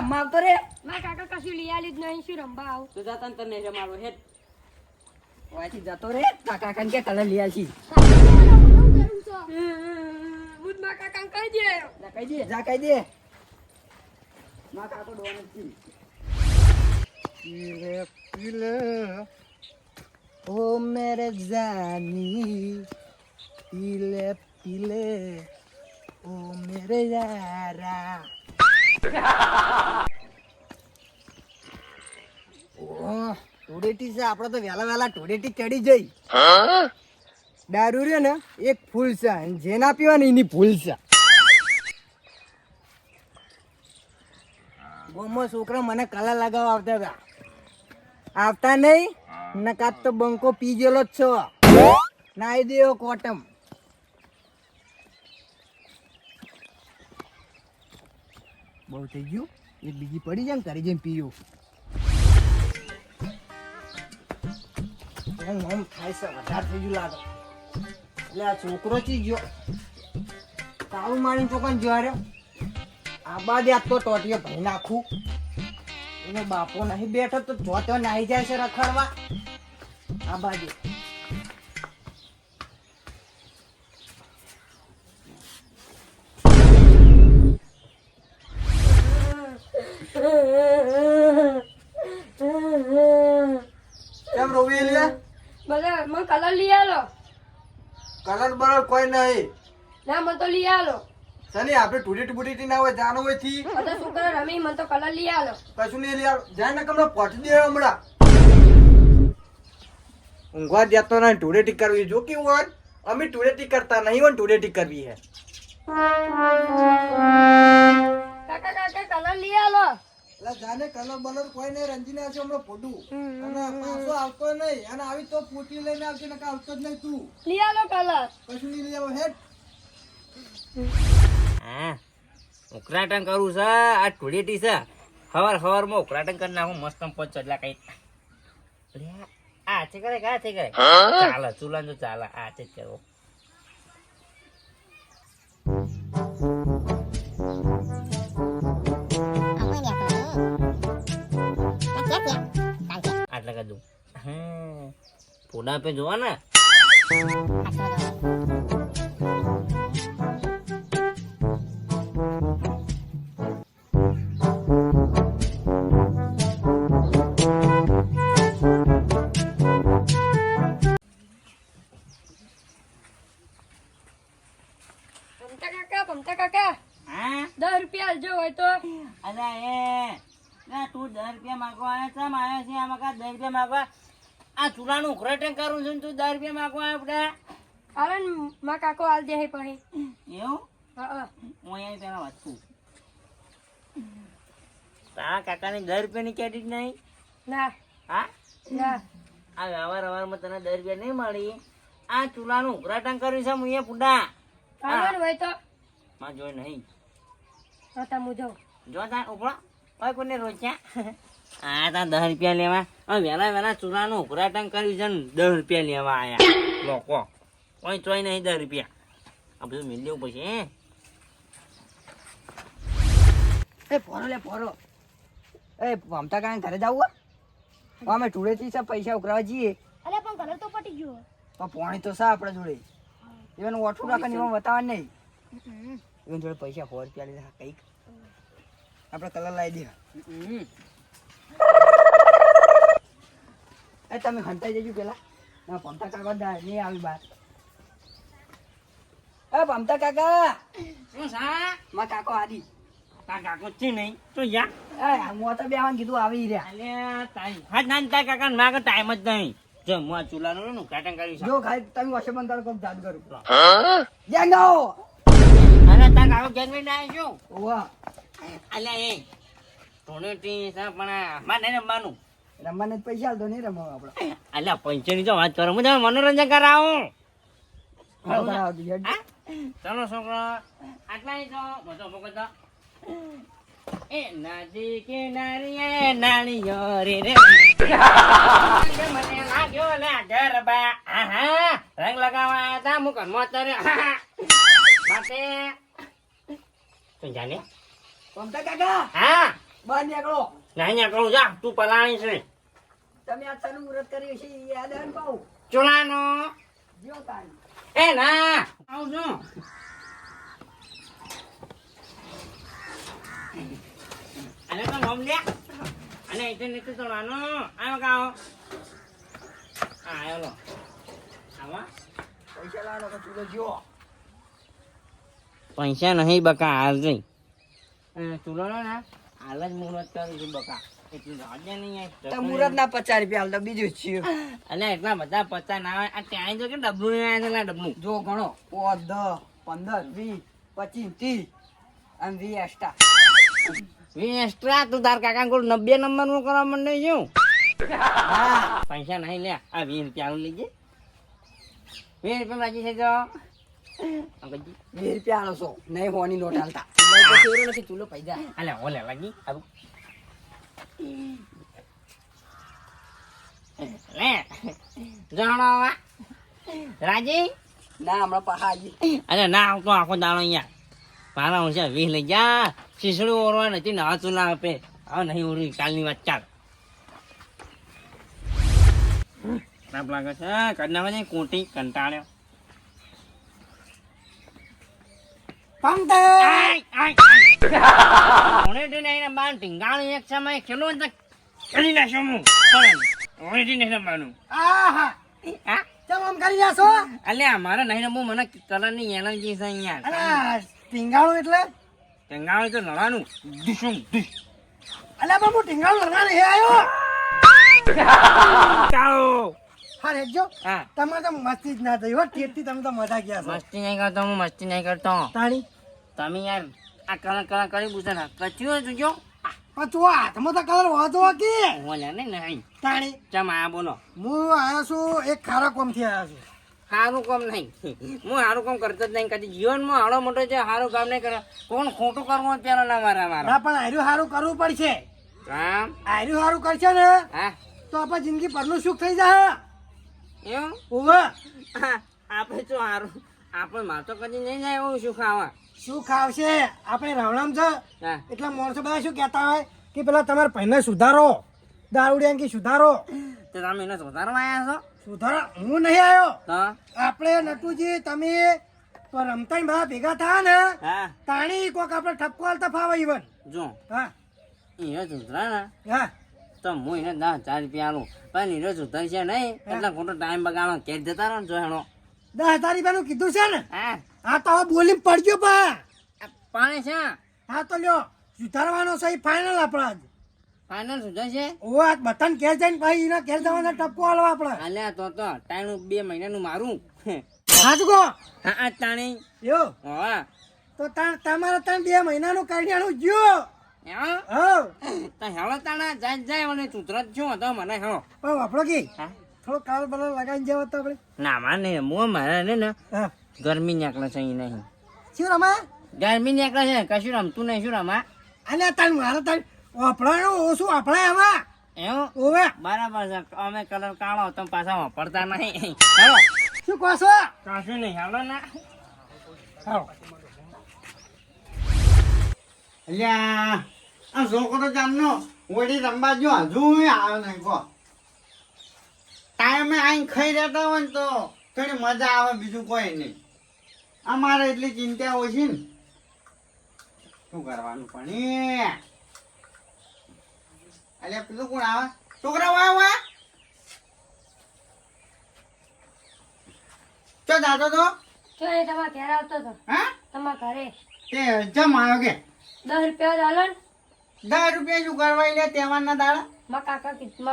રમવા આવતો રે. મારા કાકા કશું લઈ આલી જ નહીં, શું રંબા આવું? તું જા તને તને રમાડો હેડ. વાયથી જતો રે કાકા કાન કે કલર લઈ આલશી. હું મારા કાકા કહી દે. જા કહી દે. માં કાકો ડોન નથી. પીલે ઓ મેરે જાની પીલે પીલે ઓ મેરે યારા. ઓહ ટોડેટી છે આપણે તો વેલા વેલા ટોડેટી ચડી જઈ. દારૂ રહ્યો ને એક ફૂલ છે અને જે ના પીવા ને એની ભૂલ છે. ગોમો છોકરા મને કલર લગાવવા આવતા હતા, આવતા નહીં નકાત તો બંકો પી ગયેલો જ છો. નાઈ દેવો કોટમ. બહુ થઈ ગયું, એક બીજી પડી જાય ને કરી જઈને પીયું. આમ થાય છે વધારે થઈ ગયું લાગે. એટલે આ છોકરો ચી ગયો તારું મારી ચોકન જ્વારે આ બાદ યાદ તો ટોટીઓ ભરી નાખું. એનો બાપો નહીં બેઠો તો જો તો નાહી જાય છે રખડવા. આ બાજુ કેમ રોવી લે? બધા મને કલર લઈ આલો. કલર બલર કોઈ નહીં. ના મને તો લઈ આલો. સની આપણે ટુડી બુડી ના હોય જાનો હોય થી બધા છોકરા રમી, મને તો કલર લઈ આલો. કશું નહીં લે જાય ને કમળો પટી દે હમણાં. ઊંઘવા દેતો ના ટુડેટી કરવી જો કેવું હોય. અમે ટુડેટી કરતા નહીં હોય ટુડેટી કરવી હે. કાકા કાકા કલર લઈ આલો. એટલે જાને કલર બલર કોઈ નહીં. રંજીને આવશે હમણાં ફોડું અને પાછો આવતો નહીં અને આવી તો પોટી લઈને આવશે ને આવતો જ નહીં. તું લઈ આલો કલર. કશું નહીં લઈ આવો હેડ. હા ઉકરાટન કરું છે આ ટોડેટી છે. હવારમાં ઉકરાટન કરી નાખું મસ્ત પચ એટલે કઈ આ છે કરે આ છે કરે ચાલે ચૂલા તો ચાલે આ છે કરો. આટલા કદું ફોડા પે જોવા ને પમતા કાકા હા 10 રૂપિયા આલજો હોય તો. અલા તું 10 રૂપિયા માંગવા આવ્યો છે મારે છે આમાં કા 10 રૂપિયા માંગવા આ ચૂલાનું ઉકરાટન કરું છું તું 10 રૂપિયા માંગવા આવ્યો બધા હાલો ને મારા કાકો આલ દે પછી. એવું હા હું અહીંયા પેલા વાંચું તારા કાકાને 10 રૂપિયાની ક્રેડિટ નહીં. ના હા ના આ સવારમાં તને 10 રૂપિયા નહીં મળી. આ ચૂલાનું ઉકરાટન કર્યું છે હું અહીંયા પુડા હાલો ને હોય તો. માં જોઈ નહીં હા તા હું જાઉં. જો તા ઉપડો કોઈ કોને રોજ્યા આ તા 10 રૂપિયા લેવા વેલા વેલા ચૂલાનું ઉકરાટન કર્યું છે ને 10 રૂપિયા લેવા આયા લોકો કોઈ ચોઈ નહીં 10 રૂપિયા આ બધું મિલ લેવું પછી એ પોરો લે પોરો. એ મમતા કાન ઘરે જાવું અમે ટુડેથી છે પૈસા ઉઘરાવા જઈએ. અરે પણ કલર તો પટી ગયો. પણ પોણી તો છે આપણા જોડે. એનું ઓઠું રાખવાની એમાં બતાવવા નહીં. એની જોડે પૈસા 100 રૂપિયા લીધા કંઈક આપણે કલર લાવી દે. એ તમે હંતાઈ જજો પેલા. ના પમતા કાકા નહીં આવી બાર. એ પમતા કાકા શું સા માં કાકો આદી. તાર કાકો છે નહીં તો યા એ હું તો બેવાન કીધું આવી રહ્યા. અલ્યા તારી હા ના તાર કાકા માગે ટાઈમ જ નહીં. જો હું આ ચૂલાનું ઉકરાટન કર્યું છે જો ખાલી તમે વશે બંધ કરો કોક જાદુ કરું. જાંગાઓ અરે તાર કાકો ગેરમેન્ટ આવ્યો છું વાહ અલ્યા એ ટોનેટી છે પણ મારે નહીં રમવાનું. રમવાને જ પૈસા આલતો નહીં રમવા આપણે. અલ્યા પૈસાની જો વાત કરો હું તમે મનોરંજન કરાવું. ચાલો છોકરા આટલા તો બધો ભોગવતો એ નદી કિનારીએ નાળીઓ રે રે મને લાગ્યો લે ગરબા આહા રંગ લગાવવા તા મુકન મોતર માટે તું જાને પમતા કાકા હા બહાર નીકળો. નહીં ને કહું જા તું પલાણી છે તમે આ ચાલુ મુહૂર્ત કર્યું છે એ યાદ આવે ને પાછું. ચૂલાનો જો તારી. એ ના આવું છું અને તો નોમ લે અને એટલે નીચે ચડવાનો આવો કાઓ હા આવ્યો લો આવા પૈસા લાવો કે ચૂલો જો. પૈસા નહીં બકા હાલ જઈ ચૂલો ને હાલ જ મુહૂર્ત કરું છું બકા એટલું રાજા નહીં તો મુહૂર્ત ના 50 રૂપિયા હાલ તો બીજું જ છે. અને એટલા બધા પચાસ ના આવે આ ત્યાં જો કે ડબલું નહીં આવે છે ડબલું જો ગણો 5, 10, 15, 20, 25, 30 અને 20 એક્સ્ટ્રા. 20 એક્સ્ટ્રા તું તાર કાકા કોલ 90 નંબર નું કરવા માંડે છું હા પૈસા નહીં લે આ 20 રૂપિયા લેજે 20 રૂપિયા બાકી છે તો અંકલજી 20 રૂપિયા આલો છો નહીં હોની નોટ હાલતા. મેં તો તેરો નથી ચૂલો પૈસા. અલે ઓલે લાગી આવું લે જાણો રાજી ના હમણાં પહાજી. અરે ના આવતો આખો દાડો અહીંયા પારા હું છે 20 લઈ જા શીશડું ઓરવા નથી ને હાથ ના આપે હવે નહીં ઓરવી કાલની વાત ચાલ તાપ લાગે છે કરી નાખે છે કોટી કંટાળ્યો બાર ટીંગાણું એક સમય ખેલું ને કરી નાખ્યો હું ઓળેથી નહીં રમવાનું આહા હા ચમ આમ કરી જાશો. અલ્યા મારે નહીં રમવું મને કલર ની એલર્જી છે અહીંયા અલા ટીંગાળું એટલે ટીંગાણું તો લડવાનું દુશું અલા બાબુ ટીંગાળું લગાડે હે આયો. ચાલો હા રેજો હા તમારે તો મસ્તી જ ના થઈ હો. ટેટથી તમે તો મજા ગયા છો. મસ્તી નહીં કરતો હું મસ્તી નહીં કરતો તાણી તમે યાર આ કલર કલર કરી પૂછે ને કચ્યું જોજો પણ તું હાથમાં તો કલર વાંધો કે ઓલે ને નહીં તાણી ચમ આ બોલો હું આવ્યો છું એક ખારા કોમથી આવ્યો છું. સારું કામ નહીં હું સારું કામ કરતો જ નહીં કદી જીવનમાં હાડો મોટો છે સારું કામ નહીં કરે કોણ ખોટું કરવું પેલો ના મારા મારા ના પણ આર્યું સારું કરવું પડશે. કામ આર્યું સારું કરશે ને હા તો આપણે જિંદગી પરનું સુખ થઈ જાય. એવું ઓવે આપણે શું સારું આપણે માર તો કદી નહીં જાય એવું શું ખાવા સુખ આવશે. આપણે રવણામ છે હા એટલા માણસો બધા શું કહેતા હોય કે પેલા તમારે પહેલા સુધારો દારૂડિયા કે સુધારો. તો તમે એને સુધારવા આવ્યા છો સુધારો હું નહીં આવ્યો. તો આપણે નટુજી તમે તો રમતા ને બધા ભેગા થયા ને હા તાણી કોક આપણે ઠપકો હાલતા ફાવે ઈવન. જો હા એને સુધરા ને હા તો હું એને 10,000 રૂપિયા આલું પણ એને સુધરશે નહીં એટલે ખોટો ટાઈમ બગાડો કે જતા રહો ને જો હેણો 10,000 રૂપિયાનું કીધું છે ને. હા હા તો હવે બોલી પડજો પા. આ પાણી છે હા તો લ્યો સુધારવાનો સહી ફાઇનલ આપણા જ. ફાઇનલ સુધરશે ઓવે આ બધાને ઘેર જઈને ભાઈ એના ઘેર જવાના ઠપકો હાલવા આપણે. અલ્યા તો ટાઈમ 2 મહિનાનું મારું હાચું કહો હા આ તાણી યો હા તો તમારે ત્યાં 2 મહિનાનું કરિયાણું ગયો. એવો હા તો હેળો તાણા જાય મને સુધરત છું તો મને હેળો પણ વાપરો કે હા થોડો કાળ બળ લગાવીને જવો તો આપણે. ના માને હું મારે ને હા ગરમી નીકળે છે અહીં નહીં શું રમા ગરમી નીકળે છે કશું રમતું નહીં શું રમા અને તાણ મારે તાણ વાપરાનું ઓછું વાપરાય આમાં. એવું ઓવે બરાબર છે અમે કલર કાળો તમે પાછા વાપરતા નહીં હેળો શું કહો છો. કશું નહીં હેળો ના હાલો અલ્યા આ છોકરો જામનો ઓડી રમવા જો હજુ આવ્યો નહીં કહો ટાઈમે આઈને ખાઈ રહેતા હોય ને તો થોડી મજા આવે બીજું કોઈ નહીં અમારે એટલી ચિંતા ઓછી ને શું કરવાનું પણ અલ્યા પેલું કોણ આવે છોકરા વાહ ચો દાદો તો તો એ તમારા ઘેર આવતો હતો હા તમારા ઘરે તે જમ આવ્યો કે 10 રૂપિયા આલો ને 10 રૂપિયા શું કરવા લે તહેવારના દાડા મારા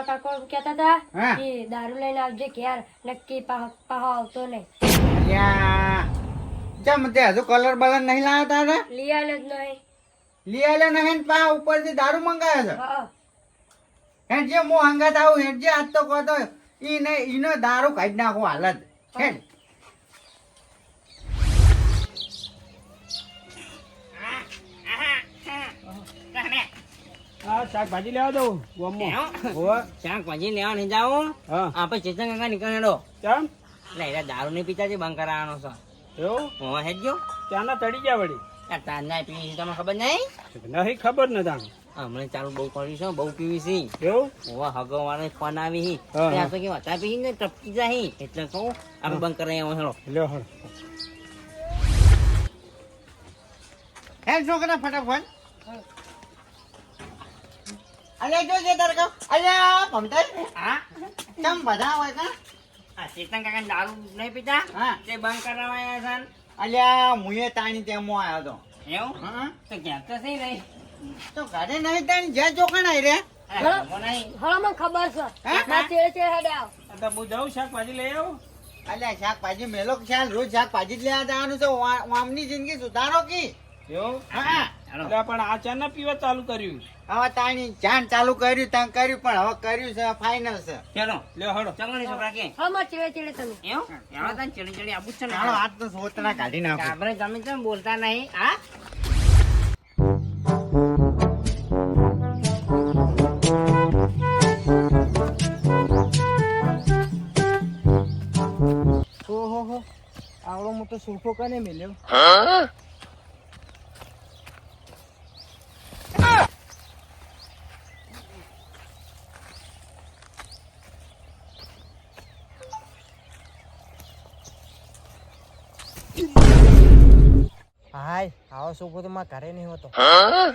કાકો કહેતા હતા હા. કે દારૂ લઈને આવજે ઘેર નક્કી પાહો આવતો નહીં. અલ્યા જમ તે હજુ કલર બલર નહીં લાવ્યા તારે લઈ આલે જ નહીં. લીયાલે નહીં પા ઉપરથી દારૂ મંગાવ્યો હા છે હેડ જે મો હંગાત આવું હેડ જે આજ તો કહો તો ઈનો દારૂ કાઢી નાખો હાલત હેડ હા શાકભાજી લેવા દઉં શાકભાજી લેવા નહીં જાઓ હા આપણે ચેતન કાકા નીકળેલો કેમ એટલે એને દારૂ નહીં પીતા છે બંધ કરાવવાનો છે એવું હું હેડજો ત્યાંના તડી ગયા વળી તાર ના પી તમે ખબર નહીં નહીં ખબર ને તાણ હમણાં ચાલુ બહુ કર્યું છે બહુ પીવી છે એવું ઓવા હગો વાળો ફોન આવી હી હા, ત્યાં તો કે વધારે પી ને ટપકી જાય એટલે કહું આપણે બંધ કરાવી આવો હેલો લ્યો હળ હે છોકરા ફટાફટ અલ્યા જો જે તાર કહું અલ્યા ભમતા હા કેમ બધા હોય કા આ ચેતન કાકા દારૂ નહીં પીતા હા તે બંધ કરાવવા છે અલ્યા મુએ તાણી તેમાં આવ્યો તો એવું હા તો ક્યાં તો સહી નહીં તો ગાડે નહીં તાણી જ્યાં ચોકણ આવી રે હા મને ખબર છે હે? ના ચેડે ચેડે હેડે આવ તો હું જાઉં શાકભાજી લઈ આવું અલ્યા શાકભાજી મેલો ખ્યાલ રોજ શાકભાજી જ લેવા જવાનું છે આમની જિંદગી સુધારો કી એવું હા એટલે પણ આ ચા ના પીવા ચાલુ કર્યું હવે તાણી જાણ ચાલુ કર્યું ત્યાં કર્યું પણ હવે કર્યું છે ફાઇનલ છે ચલો લ્યો હળો ચલો ને છોકરા કે હા મને ચેડે ચેડે તમે એવું એમાં તને ચડી ચડી આવું જ છે ને ચાલો આજ તો સોતના કાઢી નાખો કાબરે તમે કેમ બોલતા નહીં હા ઓહો આવડો મોટો સોફો કને મેલ્યો હાય આવો સોફો તો મારા ઘરે નહીં હોતો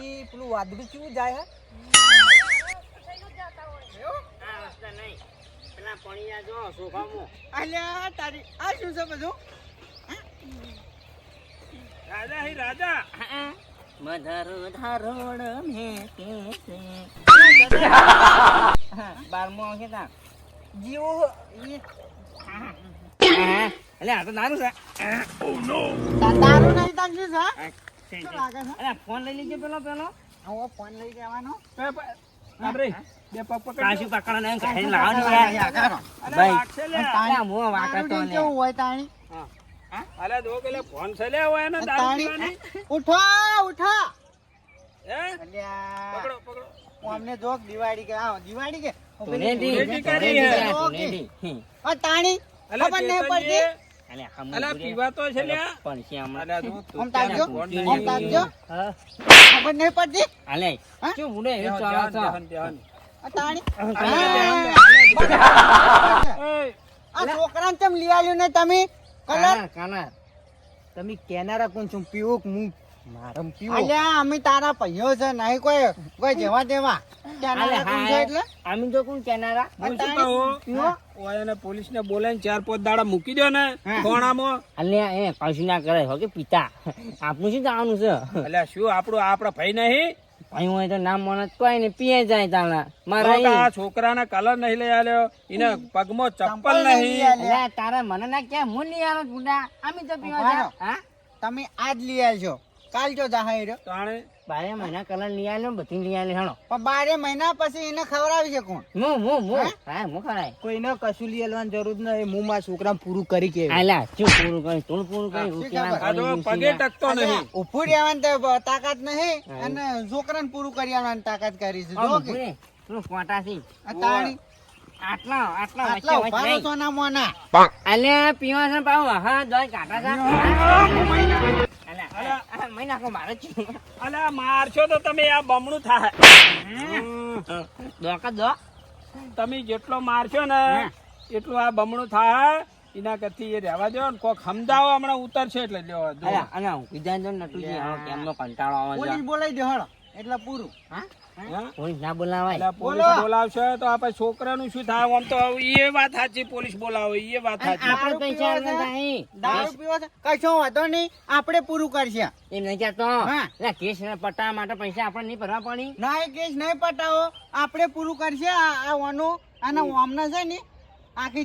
ઈ પેલું વાદળું કેવું જાય હે આ રસ્તા નહીં પેલા પણિયા જો સોફામાં અલ્યા તારી આ શું છે બધું રાજા હી રાજા મધરો ધારોડ મે કે છે 12મો કે તા જીવો અલે આ તો દારૂ છે દારૂ નહીં તાર શું છે શું લાગે છે અલે ફોન લઈ લેજો પેલો આવો ફોન લઈ જવાનો બાબરે બે પગ પકડ કાશી પકડ ને ખાઈ લાવ ને યા કરો અલે ભાઈ. વાગશે લે અલે મો વાકા તો દારૂ ને કેવું હોય તાણી અલે દો કે લે ફોન છે લે હોય ને દારૂ તાણી પીવાની ઉઠો ઉઠો હે અલ્યા પકડો પકડો હું અમને જોક દિવાળી કે આવો દિવાળી કે ધૂળેટી. ધૂળેટી કરી હે. ધૂળેટી. આ તાણી અલે ખબર નહીં પડતી અલે હમ અલે ધૂળે. પીવા તો છે લે પણ છે હમણાં. અલે દો આમ તાકજો ફોન આમ તાકજો હા. ખબર નહીં પડતી અલે હા? શું બુડે એ ધ્યાન, ચાલો છો ધ્યાન, ધ્યાન. આ તાણી એય, આ છોકરાને ચમ લઈ આવ્યું ને તમે કલર કાના કાના તમે કેનારા કોણ છો પીવો કે હું મારમ પીવો અલ્યા અમે તારા પૈયો છે નહીં કોઈ કોઈ જવા દેવા અલે ત્યાંના કોણ છે એટલે આમી તો કોણ કેનારા હું શું તાણી કહું? ઓય એને પોલીસને બોલાવીને 4-5 દાડા મૂકી દો ને હા. ખોણામાં. અલે એ કશું ના કરે હો કે પિતા આપણું શું જવાનું છે અલ્યા શું આપણું આપણા ભાઈ નહીં ભાઈ હોય તો નામ મને કોઈ ને પીએ જાય તાણા મારા તો આ છોકરાના કલર નહીં લઈ આલ્યો એને પગમાં ચપ્પલ નહીં અલે તારા મને ના ક્યાં હું નહીં આલો બુડા આમી તો પીવા ઉભા રહો. જા હા તમે આજ લઈ આવજો કાલ જો જાહેર રહ્યો તાણે 12 મહિના કલર લઈ આલ્યો બધી લઈ આલ્યો હેણો પણ 12 મહિના પછી એને ખવડાવી છે કોણ મુ હે? હા મુ ખરાય કોઈને કશું લઈ આવવાની જરૂર નહીં હું મારા છોકરા પૂરું કરી કે આલા શું પૂરું કરી તું પૂરું કરી શું ઉકેલા ખબર? આ તો પગે ટકતો નહીં ઉભું રહેવાની તો તાકાત નહીં અને છોકરાને પૂરું કરી આવવાની તાકાત કરી છે જો કે તું કોટા છે આ તાણી આટલા આટલા આટલા વચ્ચે ઉભા રહો વચ્ચે સોના મોના અલે પીવા છે પાવ હા દોય કાટા છે અલે મહિના કો મારે છે અલ્યા મારશો તો તમે આ બમણું થાય દોકા દો તમે જેટલો મારશો ને એટલું આ બમણું થાય એના કરતી એ રહેવા દો ને કોક સમજાવો હમણાં ઉતરશે એટલે લ્યો દો. અલે અને હું કીધા તો નટુજી હવે કેમનો કંટાળો આવે છે પોલીસ બોલાવી દો હળો એટલે પૂરું હા હા? પોલીસ ના બોલાવાય એટલે પોલીસ બોલાવશે તો આપણે છોકરાનું શું થાય આમ તો એ વાત સાચી પોલીસ બોલાવે એ વાત સાચી આપણે પૈસા આલવા નહીં દારૂ પીવો છે કશો વાંધો નહીં આપણે પૂરું કરશે એમ નહીં કહેતો હા. એટલે કેસ પટ્ટા માટે પૈસા આપણે નહીં ભરવા પડી ના એ કેસ નહીં પટાવો આપણે પૂરું કરશે આ વાનો અને ઓમના છે ને આખી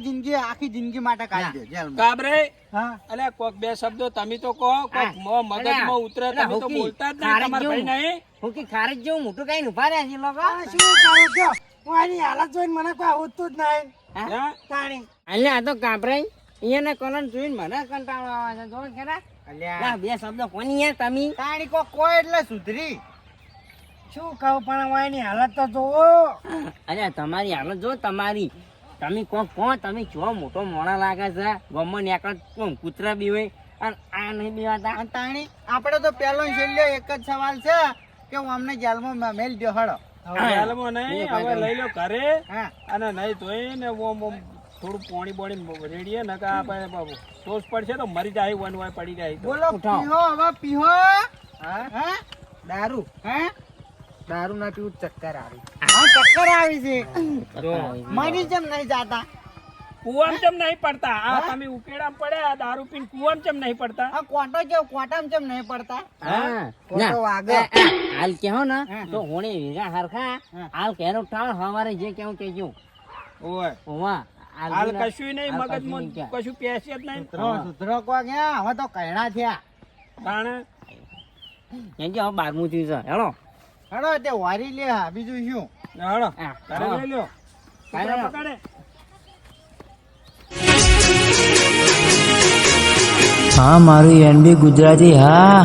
જિંદગી માટે કાઢી દે જેલમાં કાબરે હા અલ્યા કોક બે શબ્દો તમે તો કહો કોક મગજમાં ઉતરે તમે તો બોલતા જ નહીં તમારા ભાઈ નહીં હું કે ખારેજ જેવું મોટું કઈ ઉભા રહ્યા છે લોકો શું કરું છો હું આની હાલત જોઈને મને કોઈ આવતું જ નહીં હા? તાણી એટલે આ તો કાપરાઈ એને કલર જોઈને મને કંટાળો આવે છે જો ખરા અલ્યા લા, બે શબ્દો કોની યાર તમે તાણી કોઈ એટલે સુધરી શું કહું પણ હું આની હાલત તો જોવો અરે તમારી હાલત જો તમારી તમે કોણ તમે જો મોટો મોણા લાગે છે ગમન એકલ કોણ કૂતરા બી હોય અને આ નહીં બીવાતા અને તાણી આપણે તો પહેલો ને છેલ્લો એક જ સવાલ છે કે હું અમને જેલમાં મેલ દો હળો. હાલમાં નહીં, હવે લઈ લો ઘરે હા અને નહીં ધોઈને થોડું પોણી બોણી રેડીએ ને કે આપણે ટોસ પડશે તો મરી જાય વન વાય પડી જાય તો. બોલો પીહો હવે પીહો. હા દારૂ હા દારૂ ના પીવું ચક્કર આવી. હા ચક્કર આવી છે. જો મરી જેમ નહીં જાતા. કુવામ ચમ નહીં પડતા આ તમે ઉકેડામ પડ્યા દારૂ પીને કુવામ ચમ નહીં પડતા. આ કોટો જેવો કોટામાં જેમ નહીં પડતા. હા ખોટો વાગે. હાલ કહો ને હા. તો હોણે વીઘા હરખા હા. હાલ કેરો ટાળ હવારે જે કેવું કેજો ઓય ઓવા હાલ કશું નહીં હાલ મગજમાં કશું નહીં કશું પેસે જ નહીં સુધરો કો ગયા હવે તો કૈણા થયા. તાણે એમ કે હવે 12મું થયું છે હેલો હળો તે વારી લે હા બીજું શું. હળો હા, ઘરે હા. લઈ લ્યો કાંઈ ના. પકડે હા મારું એનબી ગુજરાતી હા